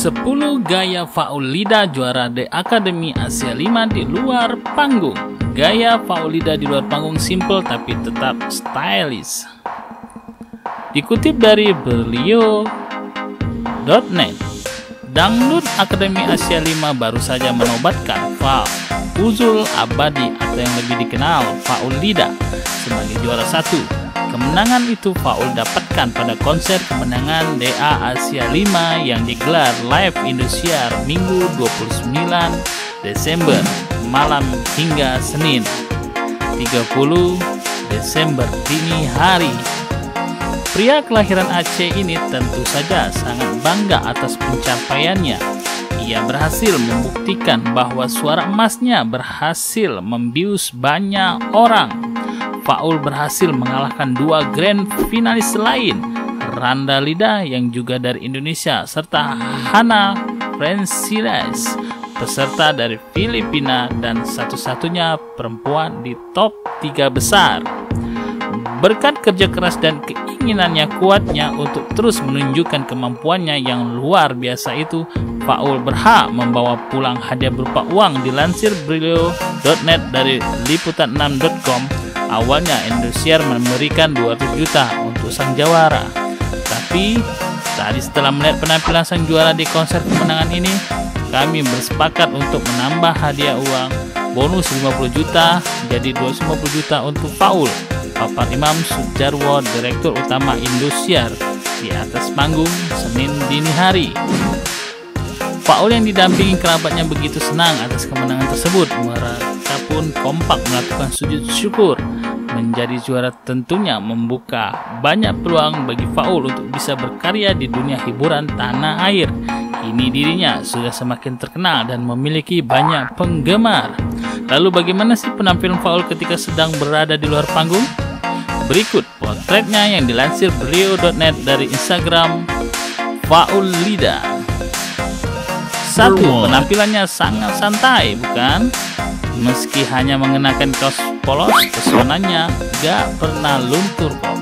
10 gaya Faul Lida juara The Academy Asia 5 di luar panggung. Gaya Faul Lida di luar panggung simple tapi tetap stylish. Dikutip dari berlio.net, Dangdut Academy Asia 5 baru saja menobatkan Faul Uzul Abadi atau yang lebih dikenal Faul Lida sebagai juara 1. Kemenangan itu Faul dapatkan pada konser kemenangan DA Asia 5 yang digelar live Indosiar Minggu 29 Desember malam hingga Senin 30 Desember dini hari. Pria kelahiran Aceh ini tentu saja sangat bangga atas pencapaiannya. Ia berhasil membuktikan bahwa suara emasnya berhasil membius banyak orang. Faul berhasil mengalahkan 2 grand finalis lain, Randa Lida yang juga dari Indonesia serta Hana Franciles, peserta dari Filipina dan satu-satunya perempuan di top 3 besar. Berkat kerja keras dan keinginannya kuatnya untuk terus menunjukkan kemampuannya yang luar biasa itu, Faul berhak membawa pulang hadiah berupa uang. Dilansir berlio.net dari liputan6.com, awalnya Indosiar memberikan 200 juta untuk sang jawara. Tapi tadi setelah melihat penampilan sang juara di konser kemenangan ini, kami bersepakat untuk menambah hadiah uang bonus 50 juta jadi 250 juta untuk Faul. Papan Imam Sujarwo, Direktur Utama Indosiar, di atas panggung Senin dini hari. Faul yang didampingi kerabatnya begitu senang atas kemenangan tersebut. Mereka pun kompak melakukan sujud syukur. Menjadi juara tentunya membuka banyak peluang bagi Faul untuk bisa berkarya di dunia hiburan tanah air. Kini dirinya sudah semakin terkenal dan memiliki banyak penggemar. Lalu bagaimana sih penampilan Faul ketika sedang berada di luar panggung? Berikut potretnya yang dilansir berlio.net dari Instagram Faul Lida. 1. Penampilannya sangat santai, bukan? Meski hanya mengenakan kaos polos, pesonanya gak pernah luntur kok.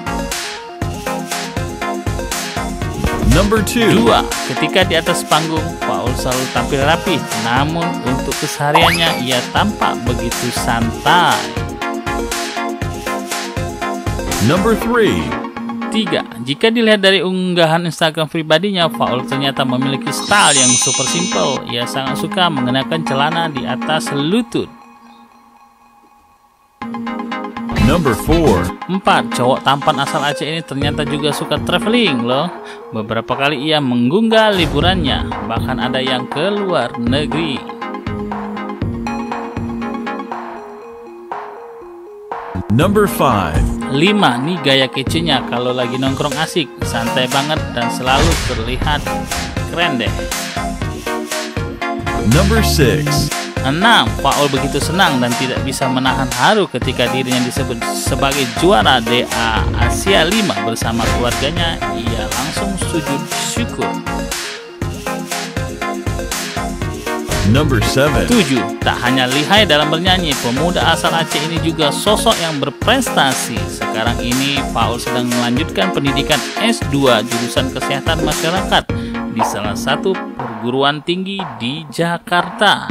Number 2. Ketika di atas panggung, Faul selalu tampil rapi, namun untuk kesehariannya ia tampak begitu santai. Number 3. Jika dilihat dari unggahan Instagram pribadinya, Faul ternyata memiliki style yang super simple. Ia sangat suka mengenakan celana di atas lutut. Number 4. Cowok tampan asal Aceh ini ternyata juga suka traveling loh. Beberapa kali ia mengunggah liburannya, bahkan ada yang ke luar negeri. Number 5. Nih gaya kecenya kalau lagi nongkrong asik, santai banget dan selalu terlihat keren deh. Number 6. Faul begitu senang dan tidak bisa menahan haru ketika dirinya disebut sebagai juara DA Asia 5 bersama keluarganya. Ia langsung sujud syukur. Number 7. Tak hanya lihai dalam bernyanyi, pemuda asal Aceh ini juga sosok yang berprestasi. Sekarang ini Faul sedang melanjutkan pendidikan S2 jurusan Kesehatan Masyarakat di salah satu perguruan tinggi di Jakarta.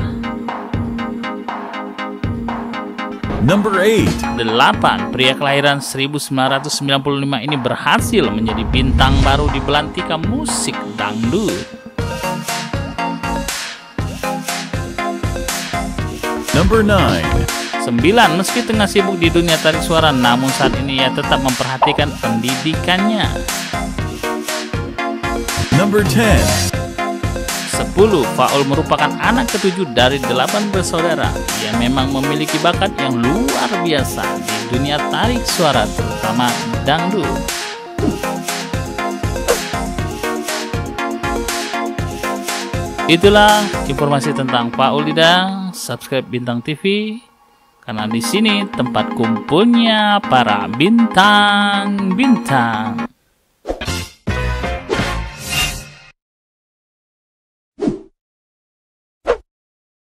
Number 8. Pria kelahiran 1995 ini berhasil menjadi bintang baru di belantika musik dangdut. Number 9. Meski tengah sibuk di dunia tarik suara, namun saat ini ia tetap memperhatikan pendidikannya. Number 10. Faul merupakan anak ke-7 dari 8 bersaudara. Ia memang memiliki bakat yang luar biasa di dunia tarik suara, terutama dangdut. Itulah informasi tentang Faul Lida. Subscribe Bintang TV karena di sini tempat kumpulnya para bintang-bintang.